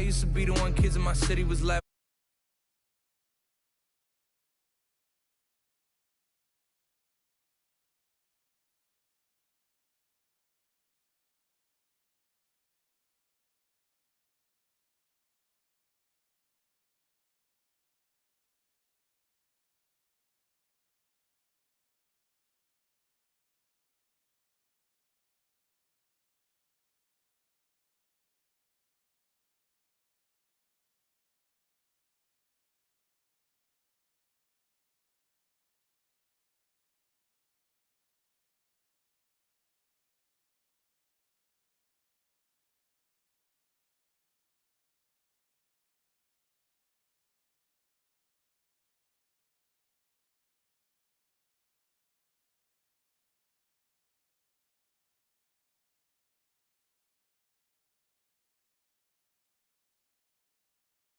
used to be the one kids in my city was left.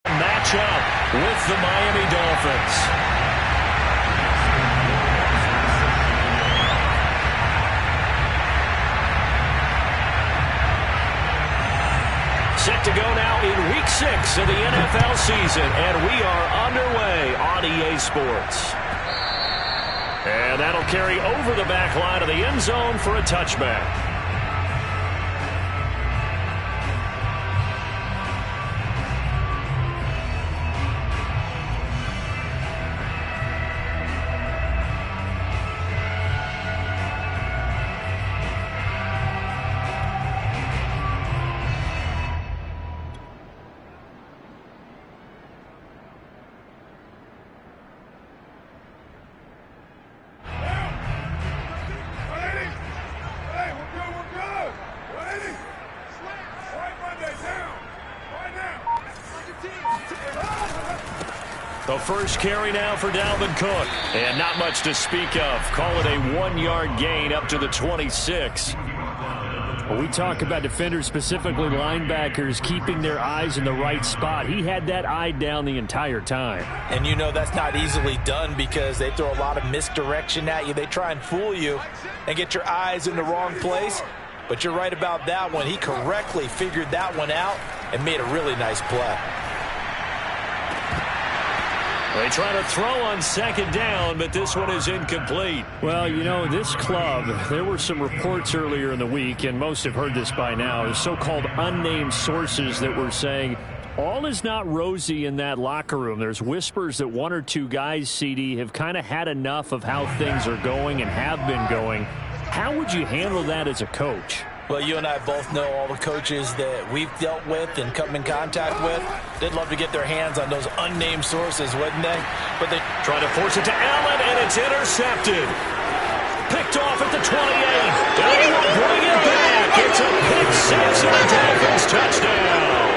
Match up with the Miami Dolphins. Set to go now in Week 6 of the NFL season, and we are underway on EA Sports. And that'll carry over the back line of the end zone for a touchback. The first carry now for Dalvin Cook. And not much to speak of. Call it a 1-yard gain up to the 26. Well, we talk about defenders, specifically linebackers, keeping their eyes in the right spot. He had that eye down the entire time. And you know that's not easily done because they throw a lot of misdirection at you. They try and fool you and get your eyes in the wrong place. But you're right about that one. He correctly figured that one out and made a really nice play. They try to throw on second down, but this one is incomplete. Well, you know, this club, there were some reports earlier in the week, and most have heard this by now, the so-called unnamed sources that were saying all is not rosy in that locker room. There's whispers that one or two guys, CD, have kind of had enough of how things are going and have been going. How would you handle that as a coach? Well, you and I both know all the coaches that we've dealt with and come in contact with. They'd love to get their hands on those unnamed sources, wouldn't they? But they try to force it to Allen, and it's intercepted. Picked off at the 28. And he will bring it back. It's a pick six and a Dolphins touchdown.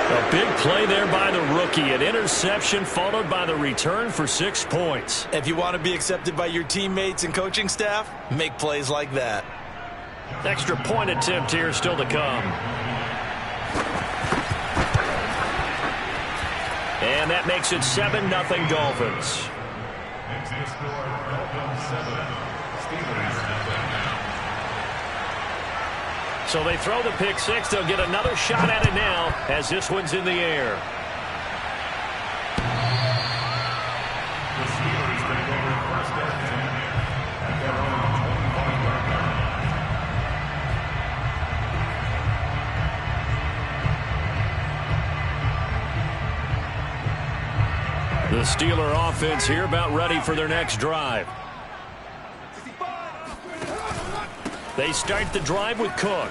A big play there by the rookie. An interception followed by the return for 6 points. If you want to be accepted by your teammates and coaching staff, make plays like that. Extra point attempt here still to come. And that makes it 7-0 Dolphins. So they throw the pick six. They'll get another shot at it now as this one's in the air. The Steeler offense here about ready for their next drive. They start the drive with Cook.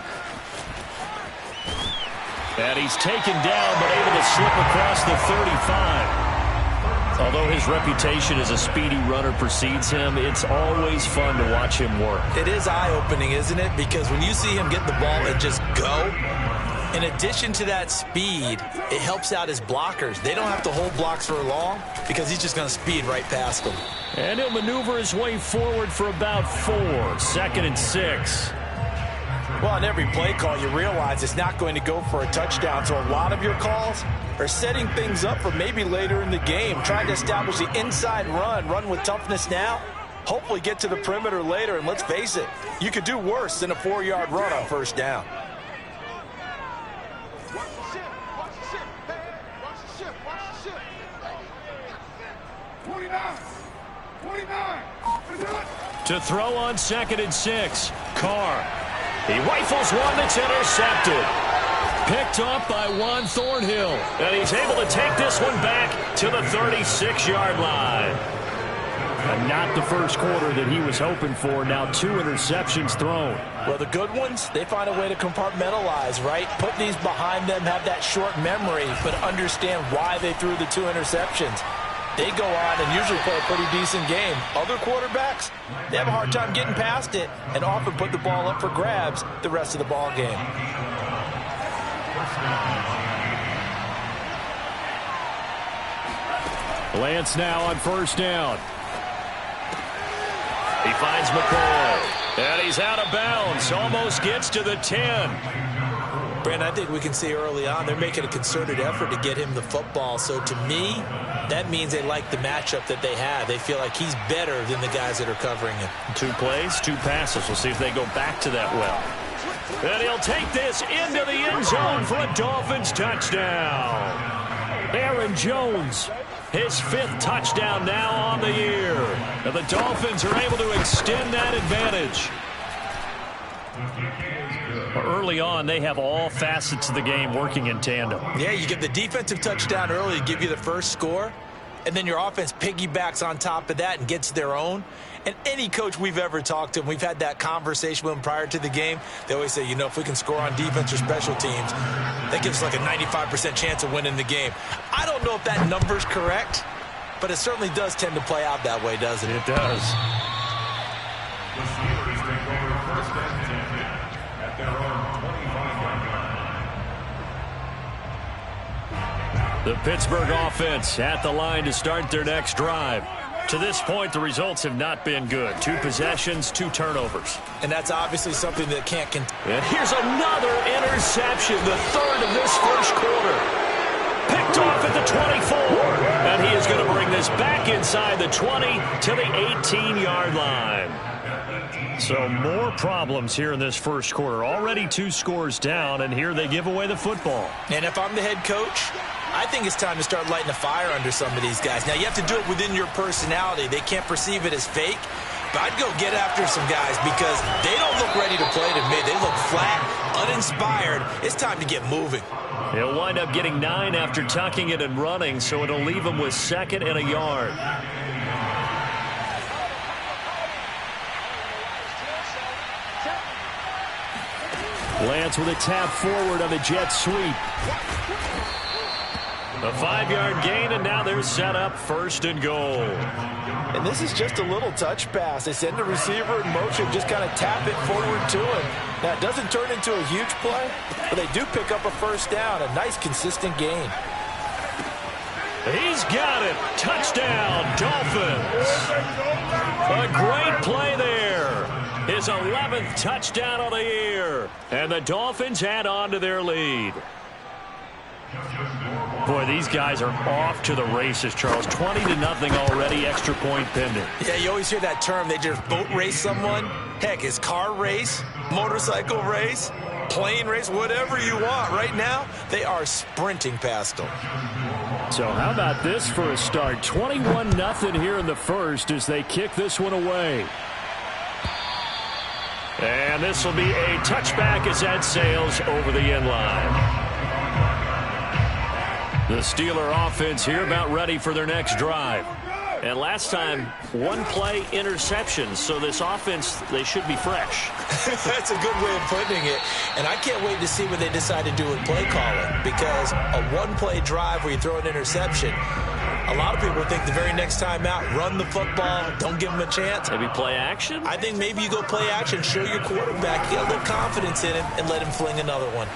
And he's taken down but able to slip across the 35. Although his reputation as a speedy runner precedes him, it's always fun to watch him work. It is eye-opening, isn't it? Because when you see him get the ball and just go, in addition to that speed, it helps out his blockers. They don't have to hold blocks for long because he's just going to speed right past them. And he'll maneuver his way forward for about 4. 2nd and 6. Well, on every play call, you realize it's not going to go for a touchdown. So a lot of your calls are setting things up for maybe later in the game, trying to establish the inside run with toughness now, hopefully get to the perimeter later. And let's face it, you could do worse than a 4-yard run on first down. To throw on 2nd and 6. Carr. He rifles one that's intercepted. Picked off by Juan Thornhill. And he's able to take this one back to the 36-yard line. And not the first quarter that he was hoping for. Now 2 interceptions thrown. Well, the good ones, they find a way to compartmentalize, right? Put these behind them, have that short memory, but understand why they threw the 2 interceptions. They go on and usually play a pretty decent game. Other quarterbacks, they have a hard time getting past it and often put the ball up for grabs the rest of the ball game. Lance now on 1st down. He finds McCoy. And he's out of bounds. Almost gets to the 10. Brandon, I think we can see early on they're making a concerted effort to get him the football. So to me, that means they like the matchup that they have. They feel like he's better than the guys that are covering him. 2 plays, 2 passes. We'll see if they go back to that well. And he'll take this into the end zone for a Dolphins touchdown. Aaron Jones, his 5th touchdown now on the year. And the Dolphins are able to extend that advantage. Early on, they have all facets of the game working in tandem. Yeah, you get the defensive touchdown early to give you the first score, and then your offense piggybacks on top of that and gets their own. And any coach we've ever talked to, and we've had that conversation with them prior to the game, they always say, you know, if we can score on defense or special teams, that gives us like a 95% chance of winning the game. I don't know if that number's correct, but it certainly does tend to play out that way, doesn't it? It does. The Pittsburgh offense at the line to start their next drive. To this point, the results have not been good. 2 possessions, 2 turnovers. And that's obviously something that can't continue. And here's another interception, the 3rd of this first quarter. Picked off at the 24. And he is going to bring this back inside the 20 to the 18-yard line. So more problems here in this first quarter. Already 2 scores down, and here they give away the football. And if I'm the head coach, I think it's time to start lighting a fire under some of these guys. Now, you have to do it within your personality. They can't perceive it as fake. But I'd go get after some guys because they don't look ready to play to me. They look flat, uninspired. It's time to get moving. He'll wind up getting 9 after tucking it and running, so it'll leave him with 2nd and a yard. Lance with a tap forward on the jet sweep. A 5-yard gain, and now they're set up 1st and goal. And this is just a little touch pass. They send the receiver in motion, just kind of tap it forward to him. Now, it doesn't turn into a huge play, but they do pick up a 1st down, a nice, consistent gain. He's got it. Touchdown, Dolphins. A great play there. His 11th touchdown of the year. And the Dolphins add on to their lead. Boy, these guys are off to the races, Charles. 20-0 already, extra point pending. Yeah, you always hear that term. They just boat race someone. Heck, it's car race, motorcycle race, plane race, whatever you want. Right now, they are sprinting past them. So how about this for a start? 21-0 here in the first as they kick this one away. And this will be a touchback as that sails over the end line. The Steeler offense here about ready for their next drive. And last time, 1-play interceptions. So this offense, they should be fresh. That's a good way of putting it. And I can't wait to see what they decide to do with play calling. Because a 1-play drive where you throw an interception, a lot of people think the very next time out, run the football, don't give them a chance. Maybe play action? I think maybe you go play action, show your quarterback, get a little confidence in him, and let him fling another one.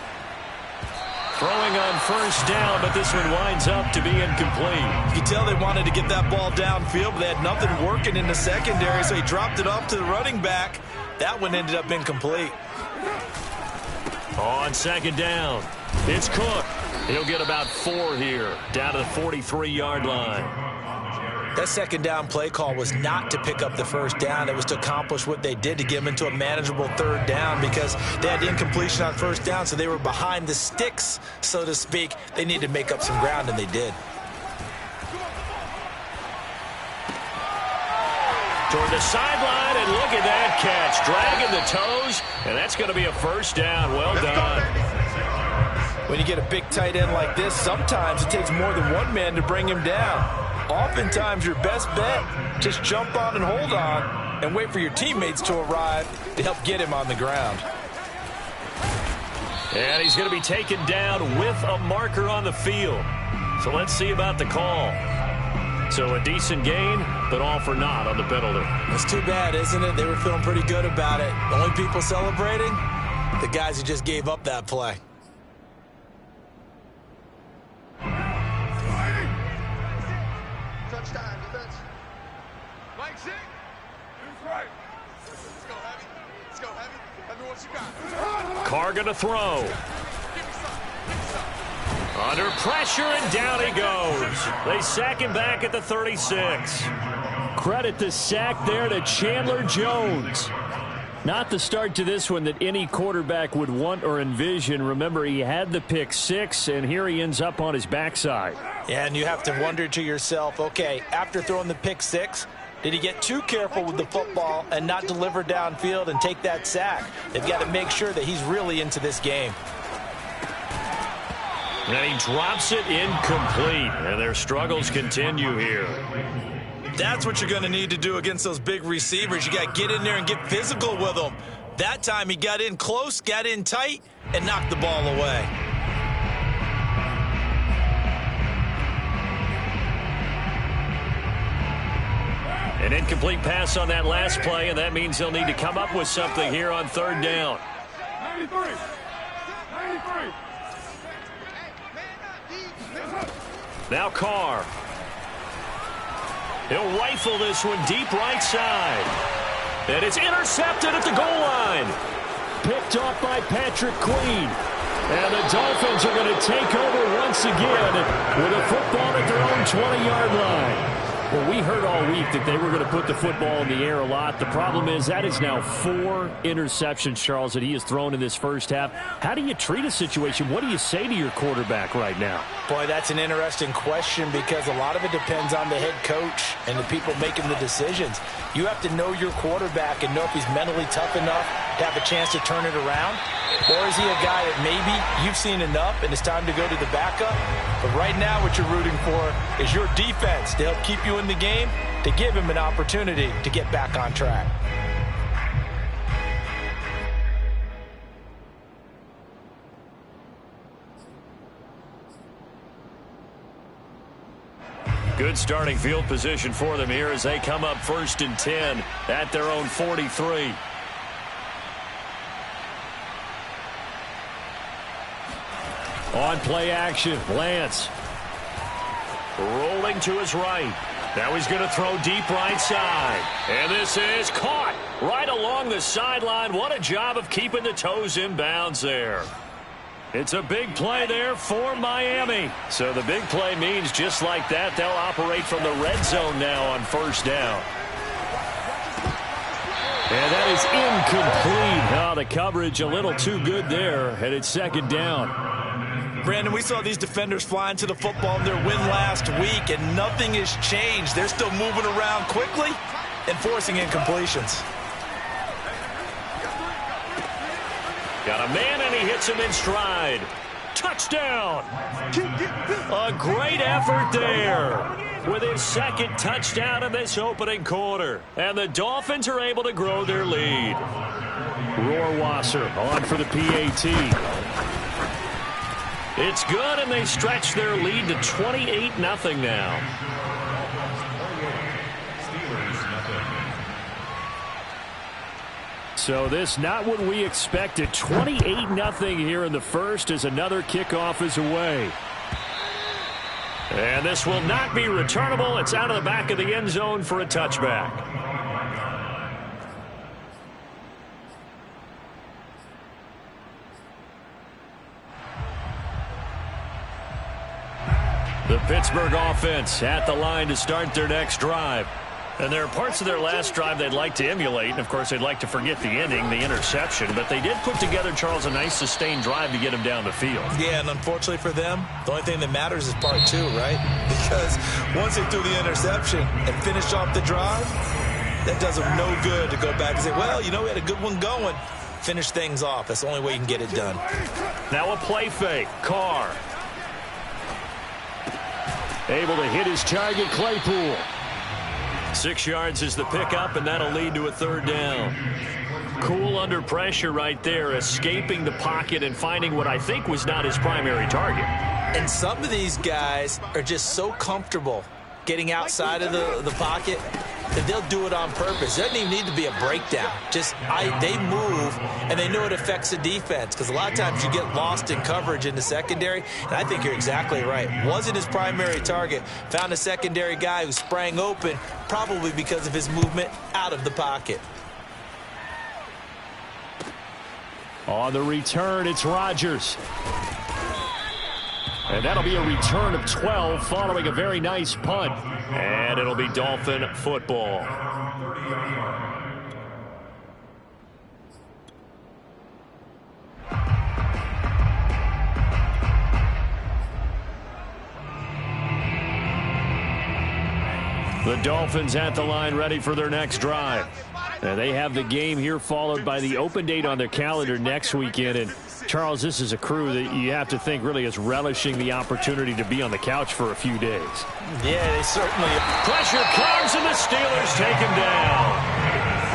Throwing on 1st down, but this one winds up to be incomplete. You can tell they wanted to get that ball downfield, but they had nothing working in the secondary, so he dropped it off to the running back. That one ended up incomplete. On 2nd down, it's Cook. He'll get about 4 here, down to the 43-yard line. That 2nd down play call was not to pick up the 1st down. It was to accomplish what they did to get them into a manageable 3rd down because they had incompletion on 1st down, so they were behind the sticks, so to speak. They needed to make up some ground, and they did. toward the sideline, and look at that catch. Dragging the toes, and that's going to be a first down. Well done. When you get a big tight end like this, sometimes it takes more than one man to bring him down. Oftentimes, your best bet, just jump on and hold on and wait for your teammates to arrive to help get him on the ground. And he's going to be taken down with a marker on the field. So let's see about the call. So a decent gain, but all for naught on the penalty. It's too bad, isn't it? They were feeling pretty good about it. The only people celebrating, the guys who just gave up that play. Touchdown, defense. Mike, sit. Who's right? Let's go heavy. Let's go heavy. Let me what you got. Carr going to throw. Under pressure, and down he goes. They sack him back at the 36. Credit the sack there to Chandler Jones. Not the start to this one that any quarterback would want or envision. Remember, he had the pick six, and here he ends up on his backside. Yeah, and you have to wonder to yourself, okay, after throwing the pick six, did he get too careful with the football and not deliver downfield and take that sack? They've got to make sure that he's really into this game. And he drops it incomplete, and their struggles continue here. That's what you're going to need to do against those big receivers. You got to get in there and get physical with them. That time he got in close, got in tight, and knocked the ball away. An incomplete pass on that last play, and that means they'll need to come up with something here on third down. 93. Now Carr. He'll rifle this one deep right side. And it's intercepted at the goal line. Picked off by Patrick Queen. And the Dolphins are going to take over once again with a football at their own 20-yard line. Well, we heard all week that they were going to put the football in the air a lot. The problem is that is now 4 interceptions, Charles, that he has thrown in this first half. How do you treat a situation? What do you say to your quarterback right now? Boy, that's an interesting question because a lot of it depends on the head coach and the people making the decisions. You have to know your quarterback and know if he's mentally tough enough to have a chance to turn it around. Or is he a guy that maybe you've seen enough and it's time to go to the backup? But right now what you're rooting for is your defense to help keep you in the game, to give him an opportunity to get back on track. Good starting field position for them here as they come up 1st and 10 at their own 43. On play action, Lance. Rolling to his right. Now he's going to throw deep right side. And this is caught right along the sideline. What a job of keeping the toes in bounds there. It's a big play there for Miami. So the big play means just like that, they'll operate from the red zone now on 1st down. And that is incomplete. Oh, the coverage a little too good there, and it's 2nd down. Brandon, we saw these defenders flying to the football in their win last week, and nothing has changed. They're still moving around quickly and forcing incompletions. Got a man, and he hits him in stride. Touchdown! A great effort there with his 2nd touchdown in this opening quarter. And the Dolphins are able to grow their lead. Rohrwasser on for the PAT. It's good, and they stretch their lead to 28-0 now. So this not what we expected. 28-0 here in the first as another kickoff is away. And this will not be returnable. It's out of the back of the end zone for a touchback. The Pittsburgh offense at the line to start their next drive. And there are parts of their last drive they'd like to emulate. And, of course, they'd like to forget the ending, the interception. But they did put together, Charles, a nice sustained drive to get him down the field. Yeah, and unfortunately for them, the only thing that matters is part 2, right? Because once they threw the interception and finished off the drive, that does them no good to go back and say, well, you know, we had a good one going. Finish things off. That's the only way you can get it done. Now a play fake. Carr. Able to hit his target, Claypool. 6 yards is the pickup, and that'll lead to a third down. Cool under pressure right there, escaping the pocket and finding what I think was not his primary target. And some of these guys are just so comfortable getting outside of the pocket that they'll do it on purpose. It doesn't even need to be a breakdown. Just they move, and they know it affects the defense, because a lot of times you get lost in coverage in the secondary, and I think you're exactly right. Wasn't his primary target. Found a secondary guy who sprang open, probably because of his movement out of the pocket. On the return, it's Rodgers. And that'll be a return of 12 following a very nice punt. And it'll be Dolphin football. The Dolphins at the line, ready for their next drive. Now they have the game here followed by the open date on their calendar next weekend. And Charles, this is a crew that you have to think really is relishing the opportunity to be on the couch for a few days. Yeah, they certainly. Pressure comes, and the Steelers take him down.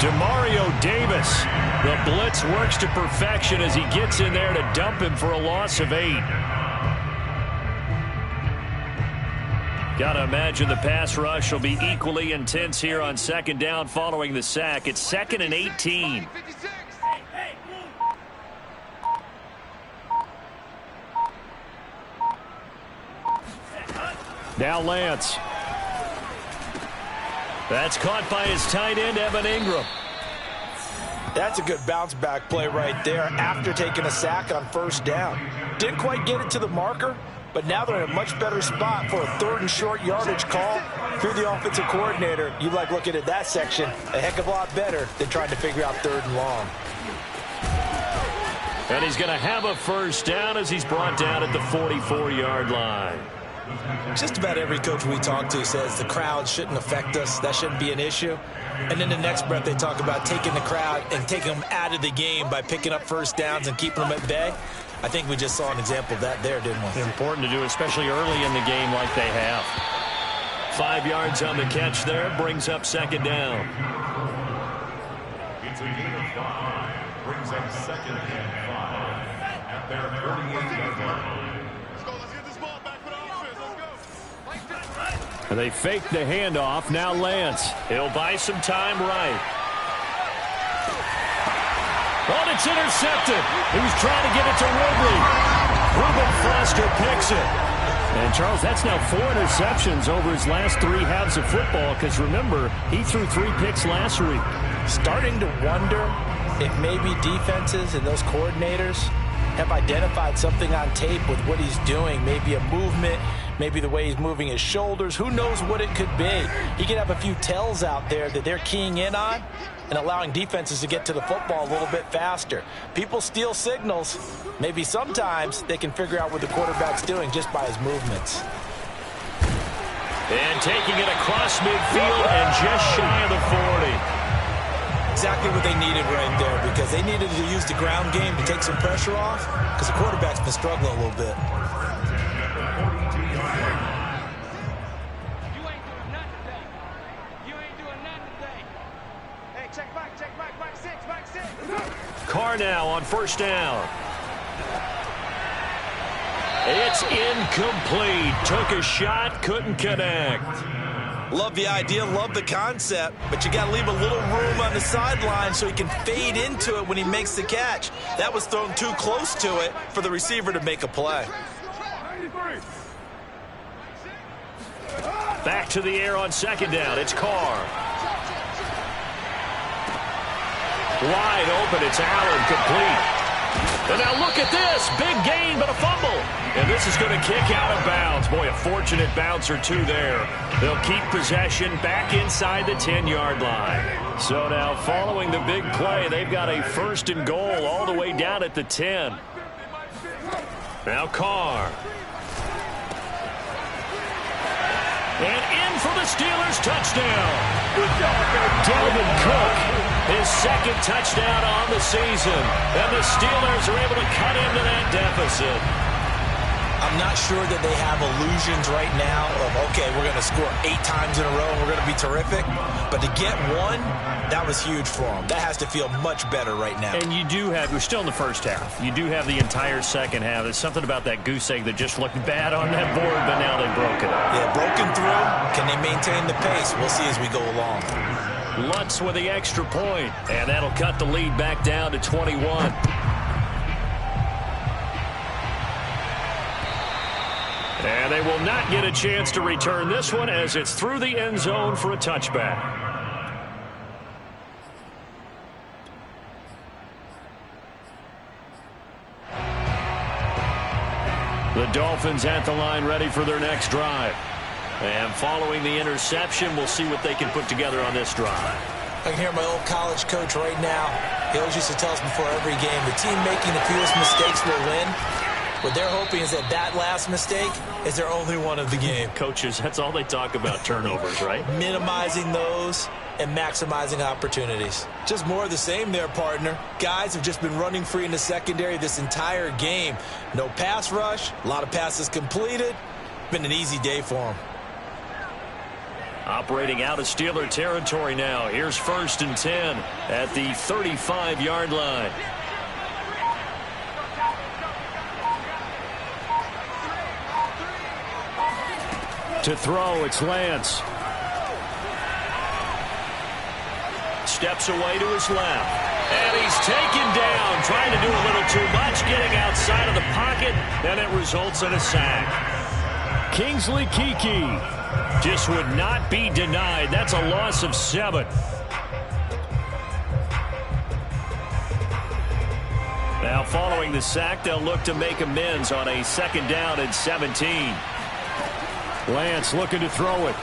Demario Davis. The blitz works to perfection as he gets in there to dump him for a loss of 8. Got to imagine the pass rush will be equally intense here on second down following the sack. It's 2nd and 18. Now Lance. That's caught by his tight end, Evan Ingram. That's a good bounce back play right there after taking a sack on first down. Didn't quite get it to the marker, but now they're in a much better spot for a 3rd and short yardage call. If you're the offensive coordinator, you like looking at that section a heck of a lot better than trying to figure out 3rd and long. And he's going to have a first down as he's brought down at the 44-yard line. Just about every coach we talk to says the crowd shouldn't affect us. That shouldn't be an issue. And then the next breath they talk about taking the crowd and taking them out of the game by picking up first downs and keeping them at bay. I think we just saw an example of that there, didn't we? Important to do, especially early in the game like they have. 5 yards on the catch there, brings up second down. It's a gain of 5, brings up 2nd and 5 at their 38-yard line. Let's go. Let's get this ball back for the offense. Let's go. They fake the handoff. Now Lance. He'll buy some time right. Oh, it's intercepted. He was trying to get it to Ridley. Ruben Foster picks it. And, Charles, that's now 4 interceptions over his last 3 halves of football, because, remember, he threw 3 picks last week. Starting to wonder if maybe defenses and those coordinators have identified something on tape with what he's doing, maybe a movement, maybe the way he's moving his shoulders. Who knows what it could be? He could have a few tells out there that they're keying in on and allowing defenses to get to the football a little bit faster. People steal signals. Maybe sometimes they can figure out what the quarterback's doing just by his movements. And taking it across midfield and just shy of the 40. Exactly what they needed right there, because they needed to use the ground game to take some pressure off, because the quarterback's been struggling a little bit. Carr now on first down. It's incomplete. Took a shot, couldn't connect. Love the idea, love the concept, but you got to leave a little room on the sideline so he can fade into it when he makes the catch. That was thrown too close to it for the receiver to make a play. Back to the air on second down. It's Carr. Wide open. It's Allen, complete. And now look at this. Big gain, but a fumble. And this is going to kick out of bounds. Boy, a fortunate bounce or two there. They'll keep possession back inside the 10-yard line. So now following the big play, they've got a 1st and goal all the way down at the 10. Now Carr. And in for the Steelers touchdown. Dalvin Cook, his second touchdown on the season. And the Steelers are able to cut into that deficit. I'm not sure that they have illusions right now of, okay, we're going to score 8 times in a row and we're going to be terrific. But to get one, that was huge for them. That has to feel much better right now. And you do have, we're still in the first half. You do have the entire second half. There's something about that goose egg that just looked bad on that board, but now they've broken it. Yeah, broken through. Can they maintain the pace? We'll see as we go along. Lutz with the extra point, and that'll cut the lead back down to 21. And they will not get a chance to return this one as it's through the end zone for a touchback. The Dolphins at the line ready for their next drive. And following the interception, we'll see what they can put together on this drive. I can hear my old college coach right now. He always used to tell us before every game, the team making the fewest mistakes will win. What they're hoping is that that last mistake is their only one of the game. Coaches, that's all they talk about, turnovers, right? Minimizing those and maximizing opportunities. Just more of the same there, partner. Guys have just been running free in the secondary this entire game. No pass rush, a lot of passes completed. Been an easy day for them. Operating out of Steeler territory now. Here's 1st and 10 at the 35-yard line. To throw, it's Lance. Steps away to his left. And he's taken down, trying to do a little too much, getting outside of the pocket, and it results in a sack. Kingsley Keke just would not be denied. That's a loss of 7. Now, following the sack, they'll look to make amends on a 2nd down and 17. Lance looking to throw it.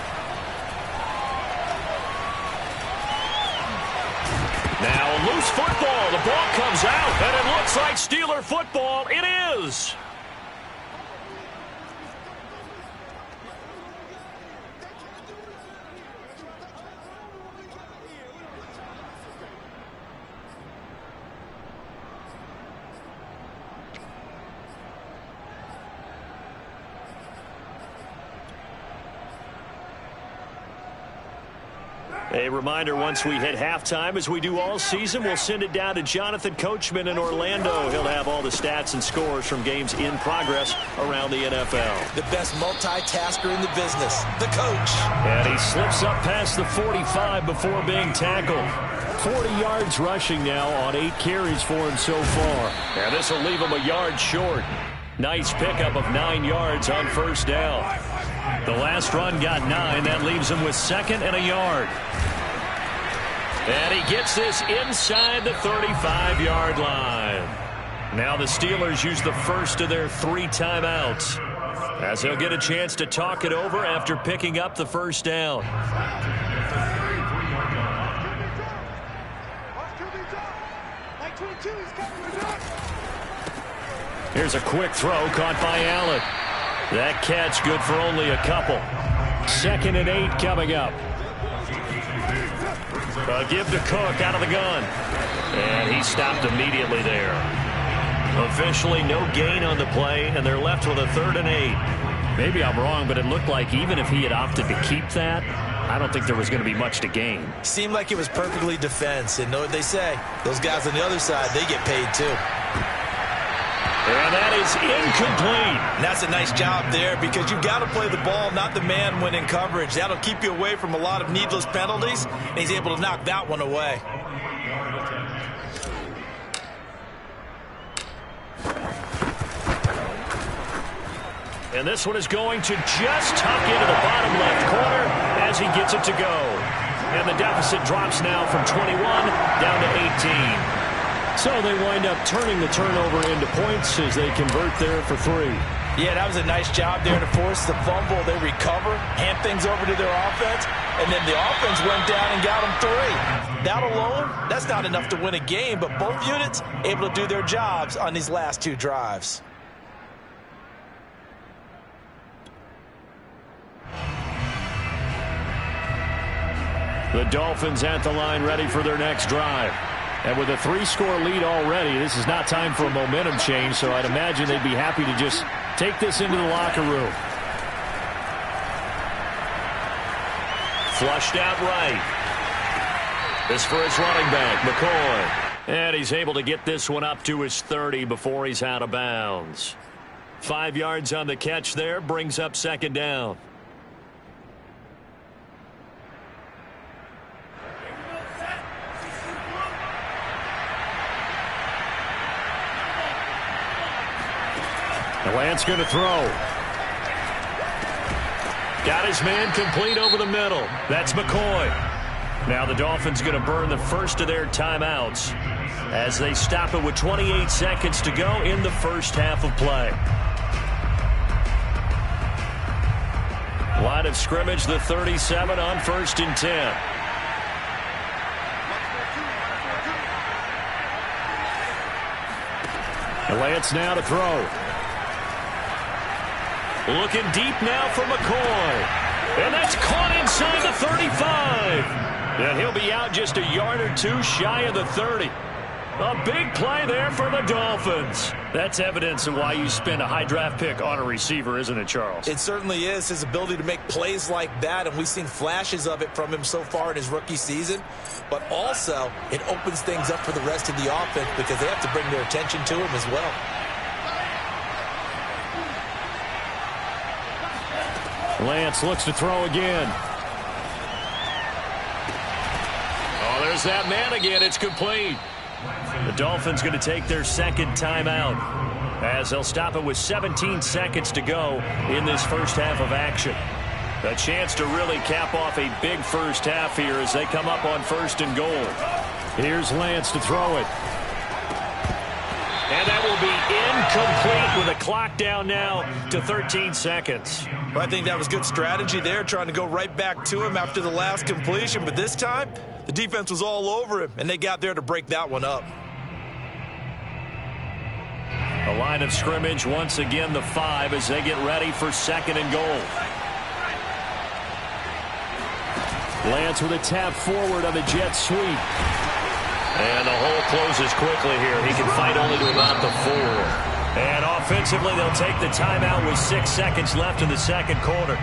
Now a loose football. The ball comes out, and it looks like Steeler football. It is. A reminder, once we hit halftime, as we do all season, we'll send it down to Jonathan Coachman in Orlando. He'll have all the stats and scores from games in progress around the NFL. The best multitasker in the business, the coach. And he slips up past the 45 before being tackled. 40 yards rushing now on 8 carries for him so far. And this will leave him a yard short. Nice pickup of 9 yards on 1st down. The last run got 9. That leaves him with 2nd and a yard. And he gets this inside the 35-yard line. Now the Steelers use the first of their 3 timeouts, as they'll get a chance to talk it over after picking up the 1st down. Here's a quick throw caught by Allen. That catch good for only a couple. 2nd and 8 coming up. A give to Cook out of the gun. And he stopped immediately there. Officially no gain on the play, and they're left with a 3rd and 8. Maybe I'm wrong, but it looked like even if he had opted to keep that, I don't think there was going to be much to gain. Seemed like it was perfectly defense. And know what they say, those guys on the other side, they get paid too. And that is incomplete. And that's a nice job there, because you've got to play the ball, not the man when in coverage. That'll keep you away from a lot of needless penalties, and he's able to knock that one away. And this one is going to just tuck into the bottom left corner as he gets it to go. And the deficit drops now from 21 down to 18. So they wind up turning the turnover into points as they convert there for 3. Yeah, that was a nice job there to force the fumble. They recover, hand things over to their offense, and then the offense went down and got them 3. That alone, that's not enough to win a game, but both units able to do their jobs on these last 2 drives. The Dolphins at the line ready for their next drive. And with a 3-score lead already, this is not time for a momentum change, so I'd imagine they'd be happy to just take this into the locker room. Flushed out right. This for his running back, McCoy. And he's able to get this one up to his 30 before he's out of bounds. 5 yards on the catch there, brings up second down. Lance going to throw. Got his man complete over the middle. That's McCoy. Now the Dolphins going to burn the first of their timeouts as they stop it with 28 seconds to go in the first half of play. Line of scrimmage, the 37 on 1st and 10. Lance now to throw. Looking deep now for McCoy. And that's caught inside the 35. And he'll be out just a yard or two shy of the 30. A big play there for the Dolphins. That's evidence of why you spend a high draft pick on a receiver, isn't it, Charles? It certainly is, his ability to make plays like that, and we've seen flashes of it from him so far in his rookie season. But also, it opens things up for the rest of the offense because they have to bring their attention to him as well. Lance looks to throw again. Oh, there's that man again. It's complete. The Dolphins going to take their second timeout as they'll stop it with 17 seconds to go in this first half of action. A chance to really cap off a big first half here as they come up on 1st and goal. Here's Lance to throw it. And that will be incomplete with a clock down now to 13 seconds. I think that was good strategy there, trying to go right back to him after the last completion. But this time, the defense was all over him, and they got there to break that one up. A line of scrimmage, once again the 5 as they get ready for 2nd and goal. Lance with a tap forward on the jet sweep. And the hole closes quickly here. He can fight only to about the 4. And offensively, they'll take the timeout with 6 seconds left in the second quarter.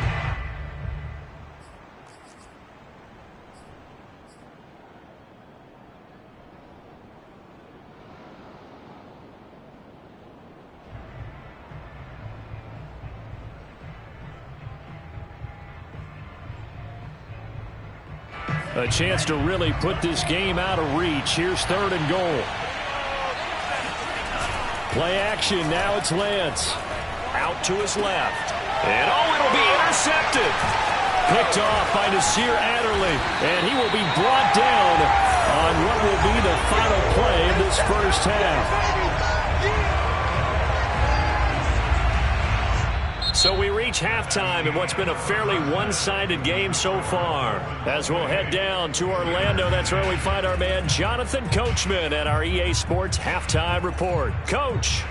A chance to really put this game out of reach. Here's 3rd and goal. Play action. Now it's Lance. Out to his left. And it'll be intercepted. Picked off by Nasir Adderley. And he will be brought down on what will be the final play of this first half. So we reach halftime in what's been a fairly one-sided game so far. As we'll head down to Orlando, that's where we find our man Jonathan Coachman at our EA Sports Halftime Report. Coach.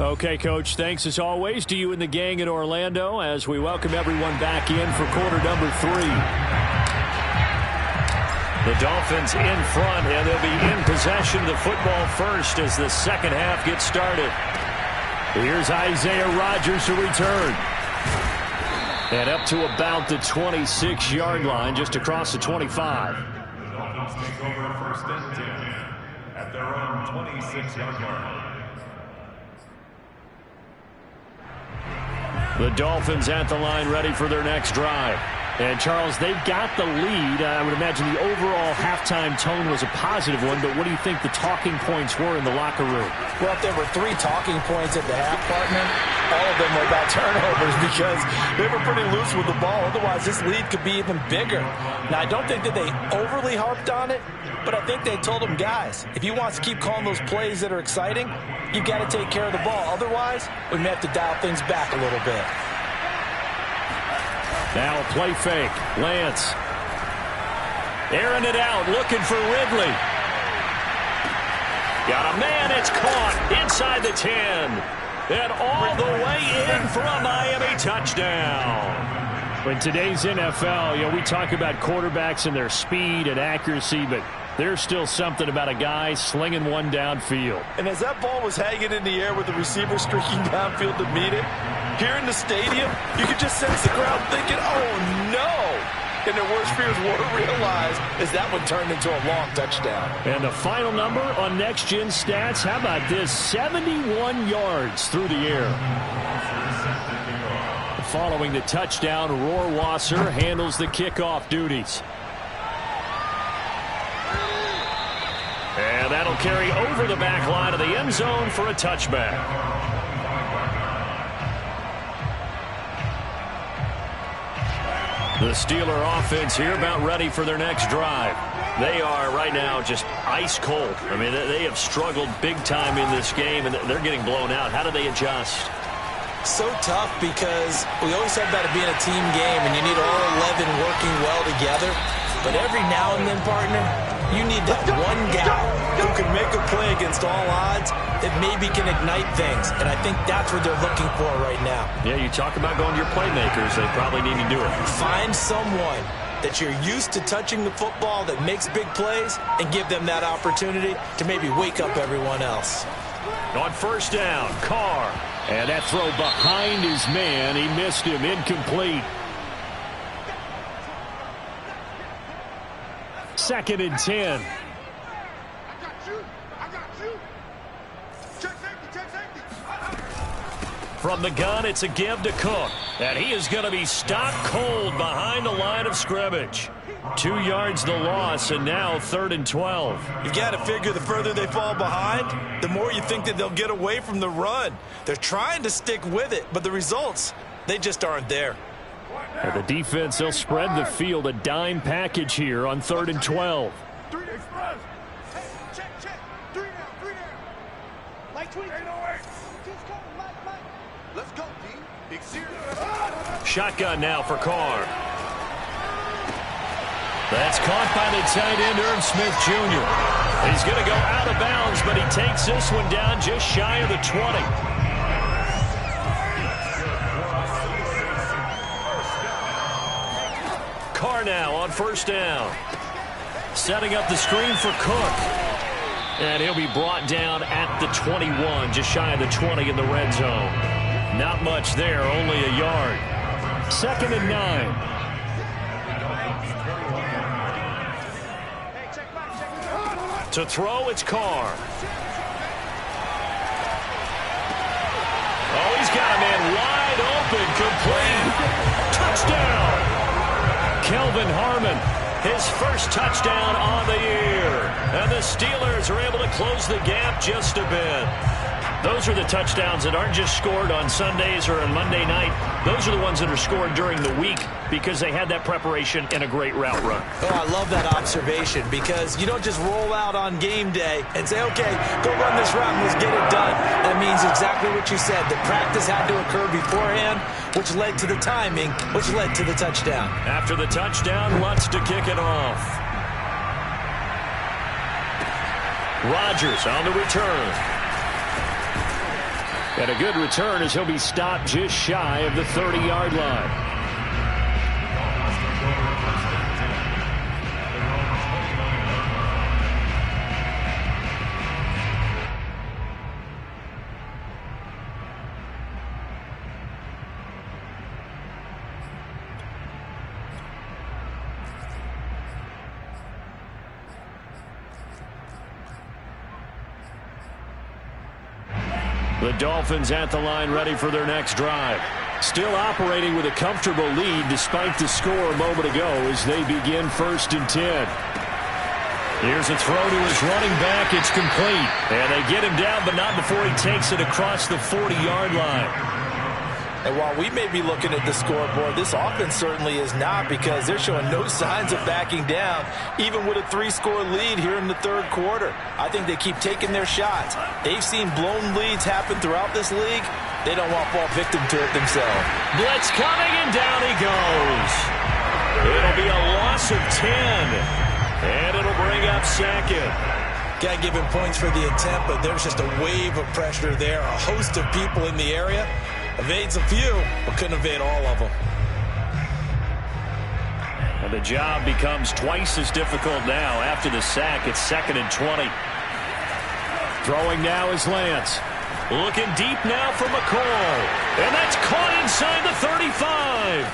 Okay, Coach, thanks as always to you and the gang in Orlando as we welcome everyone back in for quarter number 3. The Dolphins in front, and they'll be in possession of the football first as the second half gets started. Here's Isaiah Rodgers to return. And up to about the 26-yard line, just across the 25. The Dolphins take over 1st and 10 at their own 26-yard line. The Dolphins at the line ready for their next drive. And, Charles, they've got the lead. I would imagine the overall halftime tone was a positive one, but what do you think the talking points were in the locker room? Well, if there were 3 talking points at the half, Partman, all of them were about turnovers because they were pretty loose with the ball. Otherwise, this lead could be even bigger. Now, I don't think that they overly harped on it, but I think they told them, guys, if you want to keep calling those plays that are exciting, you've got to take care of the ball. Otherwise, we may have to dial things back a little bit. Now a play fake. Lance. Airing it out, looking for Ridley. Got a man, it's caught inside the 10. And all the way in for a Miami touchdown. In today's NFL, we talk about quarterbacks and their speed and accuracy, but there's still something about a guy slinging one downfield. And as that ball was hanging in the air with the receiver streaking downfield to meet it, here in the stadium, you could just sense the crowd thinking, oh, no. And their worst fears were realized as that one turned into a long touchdown. And the final number on Next Gen Stats, how about this? 71 yards through the air. Following the touchdown, Rohrwasser handles the kickoff duties. And that'll carry over the back line of the end zone for a touchback. The Steeler offense here about ready for their next drive. They are right now just ice cold. I mean, they have struggled big time in this game, and they're getting blown out. How do they adjust? So tough because we always said about it being a team game, and you need all 11 working well together. But every now and then, partner, you need that one guy who can make a play against all odds that maybe can ignite things. And I think that's what they're looking for right now. Yeah, you talk about going to your playmakers. They probably need to do it. Find someone that you're used to touching the football that makes big plays and give them that opportunity to maybe wake up everyone else. On first down, Carr. And that throw behind his man. He missed him. Incomplete. 2nd and 10. I got you. Check safety. From the gun, it's a give to Cook. And he is going to be stopped cold behind the line of scrimmage. 2 yards the loss, and now 3rd and 12. You got to figure the further they fall behind, the more you think that they'll get away from the run. They're trying to stick with it, but the results, they just aren't there. And the defense, they'll spread the field, a dime package here on 3rd and 12. 3 express. Hey, check. 3 down. Light 20. 808. Let's go, D. Big serious. Shotgun now for Carr. That's caught by the tight end, Irv Smith Jr. He's going to go out of bounds, but he takes this one down just shy of the 20. Carr now on first down. Setting up the screen for Cook. And he'll be brought down at the 21, just shy of the 20 in the red zone. Not much there, only a yard. 2nd and 9. To throw, it's Carr. Oh, he's got a man wide open, complete. Touchdown! Kelvin Harmon, his first touchdown on the year. And the Steelers are able to close the gap just a bit. Those are the touchdowns that aren't just scored on Sundays or on Monday night. Those are the ones that are scored during the week because they had that preparation and a great route run. Oh, I love that observation because you don't just roll out on game day and say, okay, go run this route and let's get it done. That means exactly what you said. The practice had to occur beforehand, which led to the timing, which led to the touchdown. After the touchdown, Lutz to kick it off. Rodgers on the return. And a good return as he'll be stopped just shy of the 30-yard line. The Dolphins at the line ready for their next drive. Still operating with a comfortable lead despite the score a moment ago as they begin 1st and 10. Here's a throw to his running back. It's complete. And they get him down, but not before he takes it across the 40-yard line. And while we may be looking at the scoreboard, this offense certainly is not because they're showing no signs of backing down, even with a 3-score lead here in the 3rd quarter. I think they keep taking their shots. They've seen blown leads happen throughout this league. They don't want to fall victim to it themselves. Blitz coming, and down he goes. It'll be a loss of 10, and it'll bring up 2nd. Got to give him points for the attempt, but there's just a wave of pressure there. A host of people in the area. Evades a few, but couldn't evade all of them. And the job becomes twice as difficult now after the sack. It's 2nd and 20. Throwing now is Lance. Looking deep now for McCall. And that's caught inside the 35.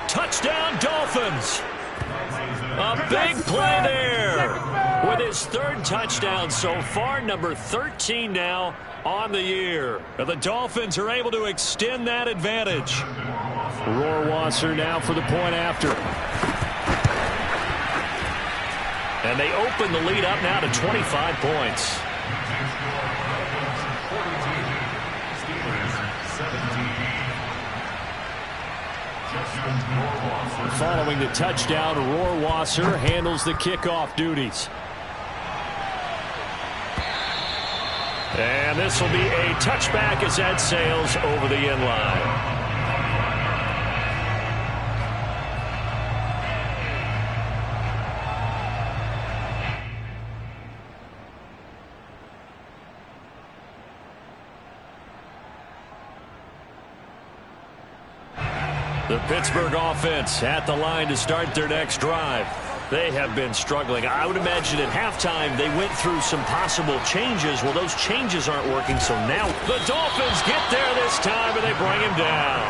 Touchdown, Dolphins. A big play there. With his 3rd touchdown so far, number 13 now on the year. The Dolphins are able to extend that advantage. Rohrwasser now for the point after. And they open the lead up now to 25 points. Following the touchdown, Rohrwasser handles the kickoff duties. And this will be a touchback as that sails over the end line. The Pittsburgh offense at the line to start their next drive. They have been struggling. I would imagine at halftime they went through some possible changes. Well, those changes aren't working, so now the Dolphins get there this time, and they bring him down.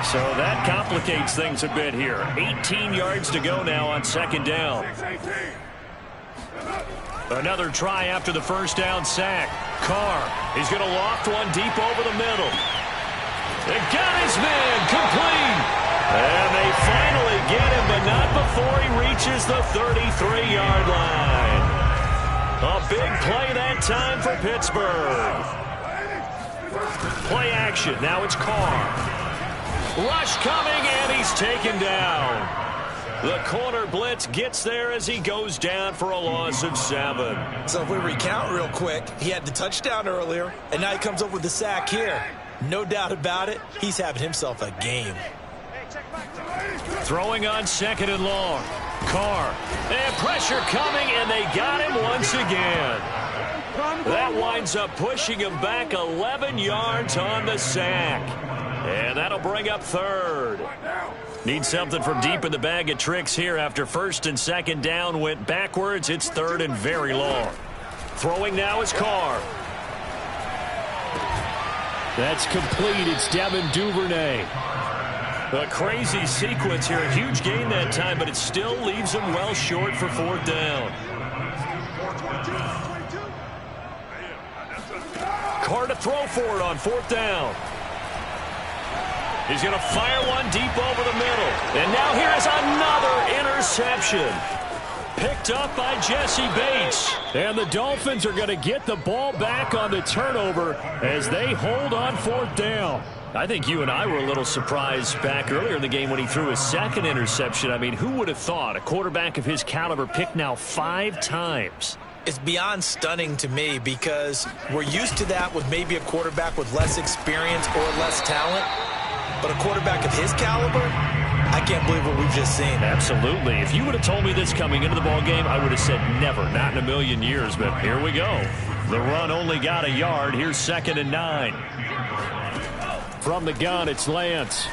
So that complicates things a bit here. 18 yards to go now on 2nd down. Another try after the 1st down sack. Carr, he's going to loft one deep over the middle. They got his man complete. And they finally get him, but not before he reaches the 33-yard line. A big play that time for Pittsburgh. Play action. Now it's Carr. Rush coming, and he's taken down. The corner blitz gets there as he goes down for a loss of 7. So if we recount real quick, he had the touchdown earlier, and now he comes up with the sack here. No doubt about it, he's having himself a game. Throwing on 2nd and long. Carr. And pressure coming, and they got him once again. That winds up pushing him back 11 yards on the sack. And that'll bring up 3rd. Need something from deep in the bag of tricks here after 1st and 2nd down went backwards. It's 3rd and very long. Throwing now is Carr. That's complete. It's Devin Duvernay. A crazy sequence here. A huge gain that time, but it still leaves him well short for 4th down. Carr to throw for it on 4th down. He's going to fire one deep over the middle. And now here is another interception. Picked up by Jesse Bates. And the Dolphins are going to get the ball back on the turnover as they hold on 4th down. I think you and I were a little surprised back earlier in the game when he threw his 2nd interception. I mean, who would have thought a quarterback of his caliber picked now 5 times? It's beyond stunning to me because we're used to that with maybe a quarterback with less experience or less talent. But a quarterback of his caliber, I can't believe what we've just seen. Absolutely. If you would have told me this coming into the ballgame, I would have said never, not in a million years. But here we go. The run only got a yard. Here's 2nd and 9. From the gun, it's Lance.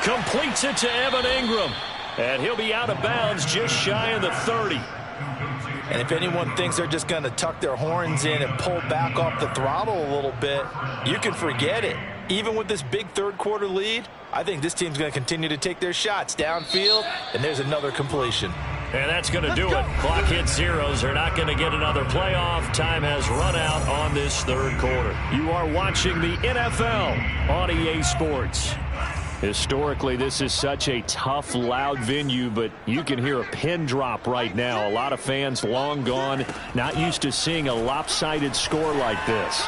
Completes it to Evan Ingram. And he'll be out of bounds just shy of the 30. And if anyone thinks they're just going to tuck their horns in and pull back off the throttle a little bit, you can forget it. Even with this big 3rd quarter lead, I think this team's going to continue to take their shots downfield, and there's another completion. And that's going to do it. Clock hits zeros. They're not going to get another playoff. Time has run out on this 3rd quarter. You are watching the NFL on EA Sports. Historically, this is such a tough, loud venue, but you can hear a pin drop right now. A lot of fans long gone, not used to seeing a lopsided score like this.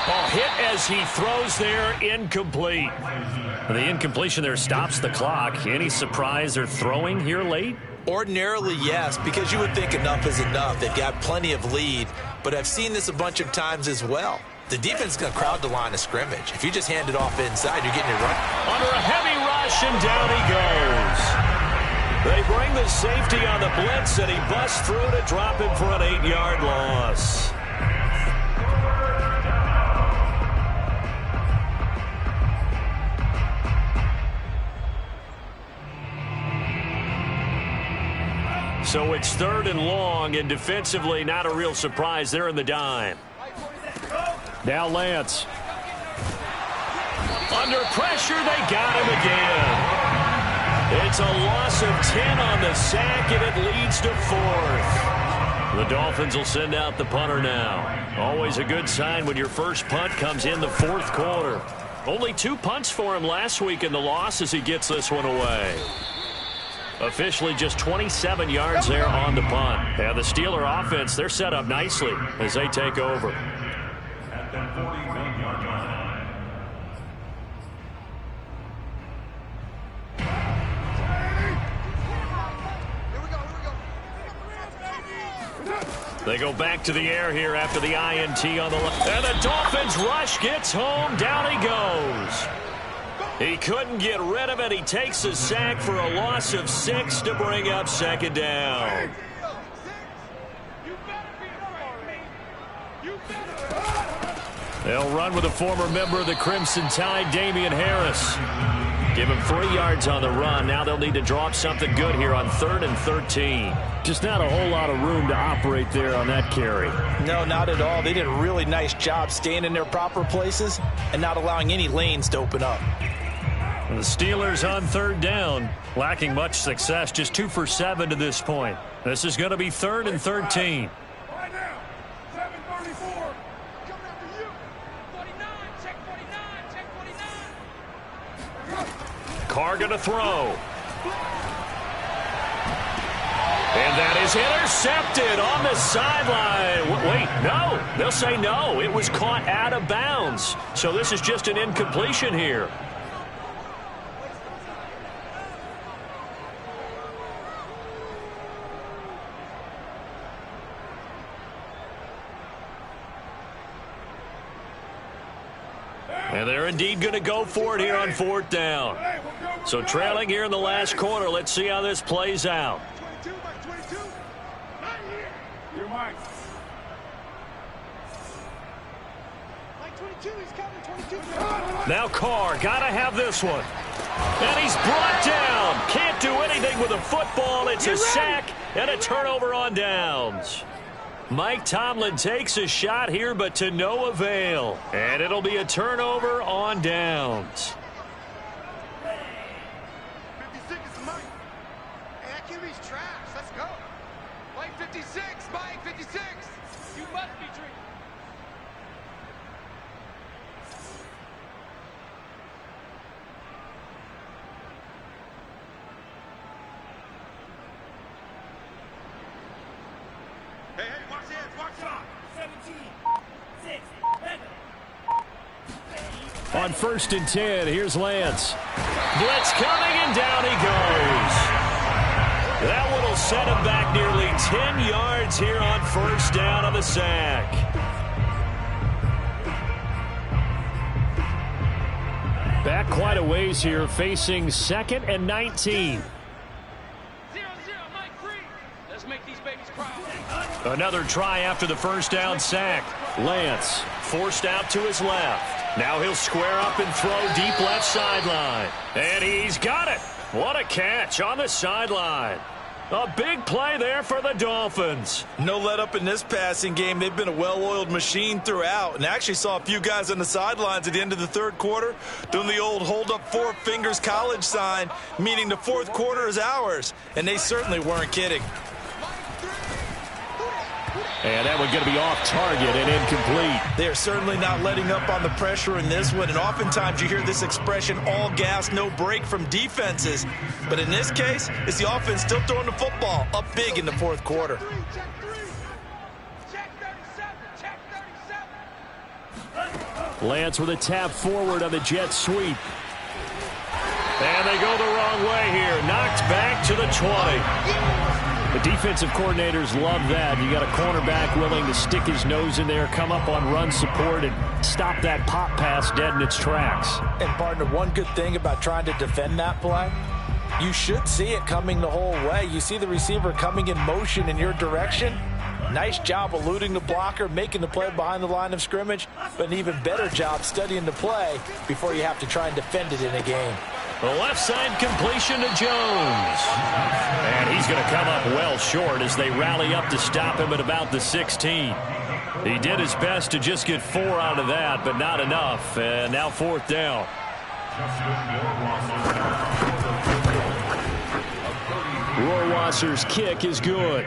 Ball hit as he throws there, incomplete. The incompletion there stops the clock. Any surprise they're throwing here late? Ordinarily, yes, because you would think enough is enough. They've got plenty of lead, but I've seen this a bunch of times as well. The defense is going to crowd the line of scrimmage. If you just hand it off inside, you're getting it right. Under a heavy rush, and down he goes. They bring the safety on the blitz, and he busts through to drop him for an 8-yard loss. It's 3rd and long, and defensively not a real surprise. They're in the dime. Now Lance. Under pressure, they got him again. It's a loss of 10 on the sack, and it leads to 4th. The Dolphins will send out the punter now. Always a good sign when your first punt comes in the 4th quarter. Only 2 punts for him last week in the loss as he gets this one away. Officially just 27 yards there on the punt. And the Steeler offense, they're set up nicely as they take over. At the 41-yard line. They go back to the air here after the INT on the left. And the Dolphins rush gets home. Down he goes. He couldn't get rid of it. He takes a sack for a loss of 6 to bring up 2nd down. They'll run with a former member of the Crimson Tide, Damian Harris. Give him 3 yards on the run. Now they'll need to draw up something good here on 3rd and 13. Just not a whole lot of room to operate there on that carry. No, not at all. They did a really nice job staying in their proper places and not allowing any lanes to open up. The Steelers on 3rd down, lacking much success, just 2 for 7 to this point. This is going to be 3rd and 13. Right now, 734. Coming after you. 49, check 49, check 49. Carr going to throw. And that is intercepted on the sideline. Wait, no. They'll say no. It was caught out of bounds. So this is just an incompletion here. And they're indeed going to go for it here on 4th down. So trailing here in the last quarter. Let's see how this plays out. 22, Mike 22. Not here. You're Mike. Mike 22, he's coming. 22. Now Carr, got to have this one. And he's brought down. Can't do anything with a football. It's a sack and a turnover on downs. Mike Tomlin takes a shot here, but to no avail. And it'll be a turnover on downs. 56 is Mike. Hey, that QB's trash. Let's go. Mike 56. Mike 56. You must be drinking. Hey, watch hands, watch shot. 17, 6, 11. On 1st and 10, here's Lance. Blitz coming, and down he goes. That one will set him back nearly 10 yards here on 1st down on the sack. Back quite a ways here, facing 2nd and 19. 0-0, Mike free. Let's make these babies proud. Another try after the 1st down sack. Lance forced out to his left. Now he'll square up and throw deep left sideline. And he's got it. What a catch on the sideline. A big play there for the Dolphins. No let up in this passing game. They've been a well-oiled machine throughout. And actually saw a few guys on the sidelines at the end of the 3rd quarter doing the old hold up 4 fingers college sign, meaning the 4th quarter is ours. And they certainly weren't kidding. And that one's going to be off target and incomplete. They are certainly not letting up on the pressure in this one. And oftentimes you hear this expression, all gas, no break from defenses. But in this case, it's the offense still throwing the football up big in the 4th quarter. Check 37. Check 37. Lance with a tap forward on the jet sweep. And they go the wrong way here. Knocked back to the 20. The defensive coordinators love that. You got a cornerback willing to stick his nose in there, come up on run support, and stop that pop pass dead in its tracks. And, partner, one good thing about trying to defend that play, you should see it coming the whole way. You see the receiver coming in motion in your direction. Nice job eluding the blocker, making the play behind the line of scrimmage, but an even better job studying the play before you have to try and defend it in a game. The left side completion to Jones. And he's going to come up well short as they rally up to stop him at about the 16. He did his best to just get 4 out of that, but not enough. And now 4th down. Rohrwasser's kick is good.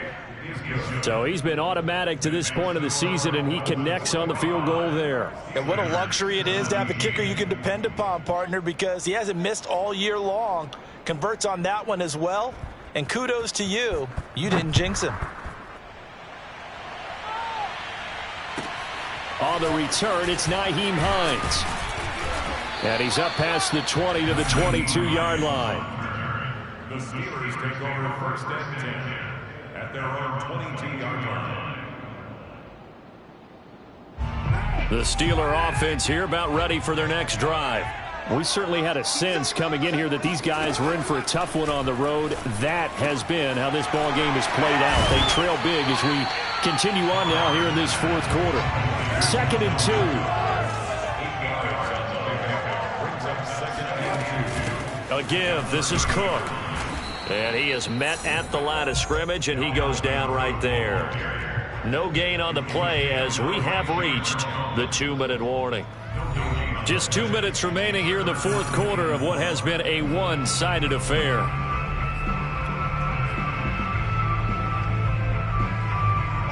So he's been automatic to this point of the season, and he connects on the field goal there. And what a luxury it is to have a kicker you can depend upon, partner, because he hasn't missed all year long. Converts on that one as well. And kudos to you. You didn't jinx him. On the return, it's Nyheim Hines. And he's up past the 20 to the 22-yard line. The Steelers take over 1st and 10 at their own 22-yard line. The Steeler offense here about ready for their next drive. We certainly had a sense coming in here that these guys were in for a tough one on the road. That has been how this ball game has played out. They trail big as we continue on now here in this 4th quarter. 2nd and 2. A give. This is Cook. And he is met at the line of scrimmage, and he goes down right there. No gain on the play as we have reached the 2-minute warning. Just 2 minutes remaining here in the 4th quarter of what has been a one-sided affair.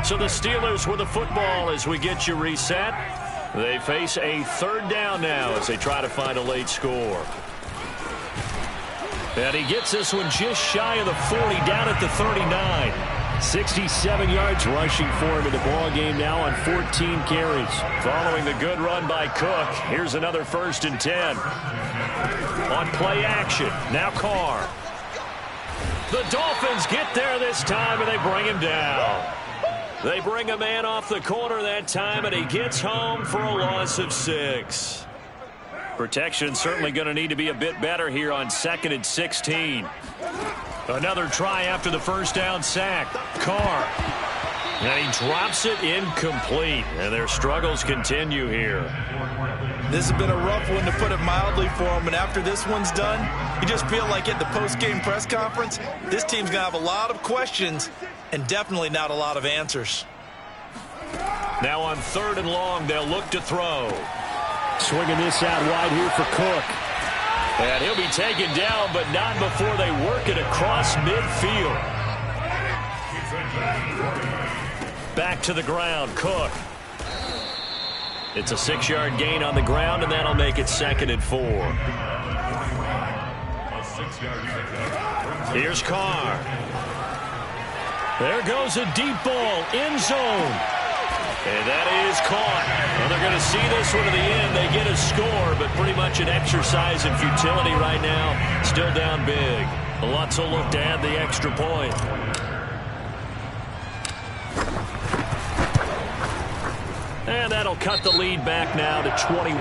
So the Steelers with the football as we get you reset. They face a 3rd down now as they try to find a late score. And he gets this one just shy of the 40, down at the 39. 67 yards rushing for him in the ball game now on 14 carries. Following the good run by Cook, here's another 1st and 10. On play action, now Carr. The Dolphins get there this time, and they bring him down. They bring a man off the corner that time, and he gets home for a loss of 6. Protection certainly going to need to be a bit better here on 2nd and 16. Another try after the 1st down sack. Carr. And he drops it incomplete. And their struggles continue here. This has been a rough one, to put it mildly, for him. And after this one's done, you just feel like at the post-game press conference, this team's going to have a lot of questions and definitely not a lot of answers. Now on 3rd and long, they'll look to throw. Swinging this out wide here for Cook. And he'll be taken down, but not before they work it across midfield. Back to the ground, Cook. It's a 6-yard gain on the ground, and that'll make it 2nd and 4. Here's Carr. There goes a deep ball, end zone. And that is caught. Well, they're going to see this one to the end. They get a score, but pretty much an exercise in futility right now. Still down big. Lutz will look to add the extra point. And that'll cut the lead back now to 21.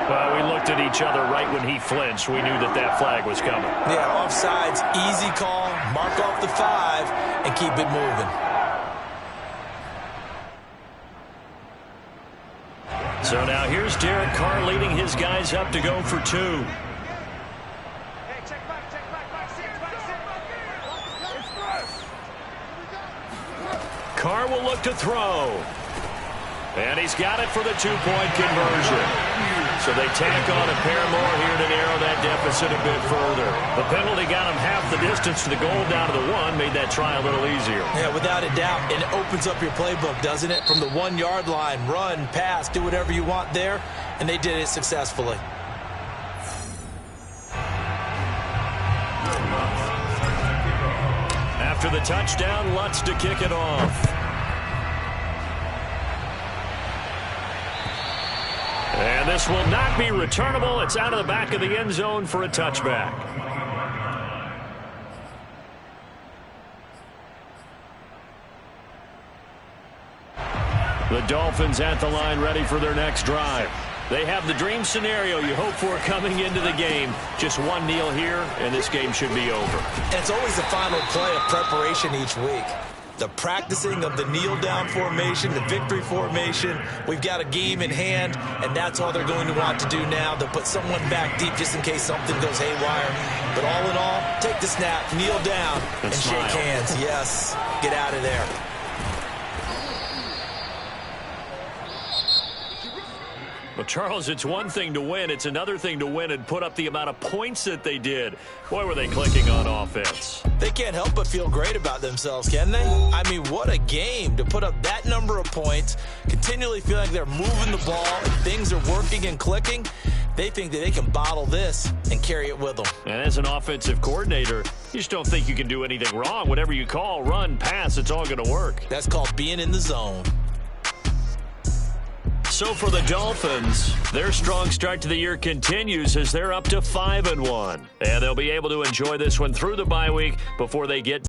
Well, we looked at each other right when he flinched. We knew that that flag was coming. Yeah, offsides, easy call. Mark off the 5 and keep it moving. So now here's Derek Carr leading his guys up to go for 2. Carr will look to throw. And he's got it for the 2-point conversion. So they tack on a pair more here to narrow that deficit a bit further. The penalty got him half the distance to the goal down to the 1, made that try a little easier. Yeah, without a doubt. And it opens up your playbook, doesn't it? From the 1-yard line, run, pass, do whatever you want there. And they did it successfully. After the touchdown, Lutz to kick it off. And this will not be returnable. It's out of the back of the end zone for a touchback. The Dolphins at the line ready for their next drive. They have the dream scenario you hope for coming into the game. Just one kneel here, and this game should be over. And it's always the final play of preparation each week. the practicing of the kneel-down formation, the victory formation. We've got a game in hand, and that's all they're going to want to do now. They'll put someone back deep just in case something goes haywire. But all in all, take the snap, kneel down, and shake hands. Yes, get out of there. Well, Charles, it's one thing to win. It's another thing to win and put up the amount of points that they did. Boy, were they clicking on offense. They can't help but feel great about themselves, can they? I mean, what a game to put up that number of points, continually feel like they're moving the ball and things are working and clicking. They think that they can bottle this and carry it with them. And as an offensive coordinator, you just don't think you can do anything wrong. Whatever you call, run, pass, it's all going to work. That's called being in the zone. So for the Dolphins, their strong start to the year continues as they're up to 5-1. And they'll be able to enjoy this one through the bye week before they get